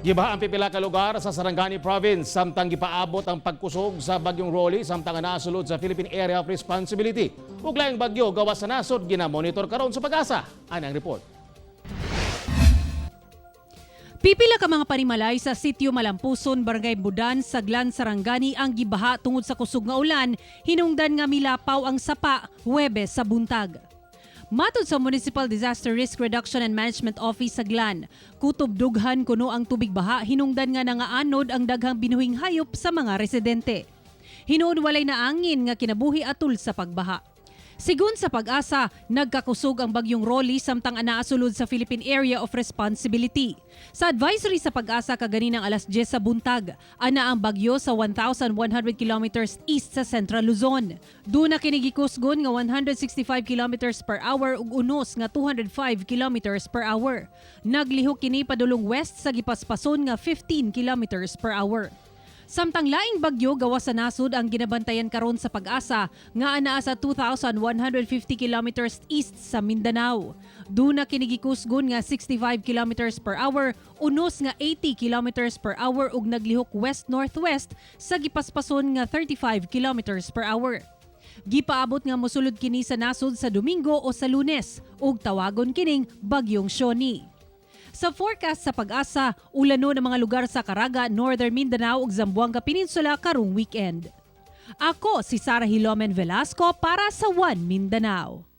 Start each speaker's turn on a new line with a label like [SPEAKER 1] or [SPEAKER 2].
[SPEAKER 1] Gibaha ang pipila ka lugar sa Sarangani Province samtang gipaabot ang pagkusog sa bagyong Rolly samtang nasulod sa Philippine Area of Responsibility. Ug laing bagyo gawas sa nasod ginamonitor karon sa Pag-asa. Anang report.
[SPEAKER 2] Pipila ka mga panimalay sa sitio Malampuson, Barangay Budan, Saglan, Sarangani ang gibaha tungod sa kusog nga ulan, hinungdan nga milapaw ang sapa Huwebes sa buntag. Matod sa Municipal Disaster Risk Reduction and Management Office sa Glan, kutob dughan kuno ang tubig baha, hinungdan nga nangaanod ang daghang binuhing hayop sa mga residente. Hinuon walay na angin nga kinabuhi atul sa pagbaha. Sigun sa Pag-asa, nagkakusog ang bagyong Rolly samtang anaasulod sa Philippine Area of Responsibility. Sa advisory sa Pag-asa kaganinang alas 10 sa buntag, ana ang bagyo sa 1,100 kilometers east sa Central Luzon. Doon na kinigikusgon nga 165 kilometers per hour ug unos nga 205 kilometers per hour. Naglihok kini padulong west sa gipaspason nga 15 kilometers per hour. Samtang laing bagyo gawas sa nasud ang ginabantayan karon sa Pag-asa nga anaa sa 2,150 kilometers east sa Mindanao. Doon na kinigikusgon nga 65 kilometers per hour, unos nga 80 kilometers per hour ug naglihok west-northwest sa gipaspason nga 35 kilometers per hour. Gipaabot nga mosulod kini sa nasud sa Domingo o sa Lunes ug tawagon kining bagyong Shoni. Sa forecast sa Pag-asa, ulano ng mga lugar sa Caraga, Northern Mindanao ug Zamboanga Peninsula karong weekend. Ako si Sarah Hilomen Velasco para sa One Mindanao.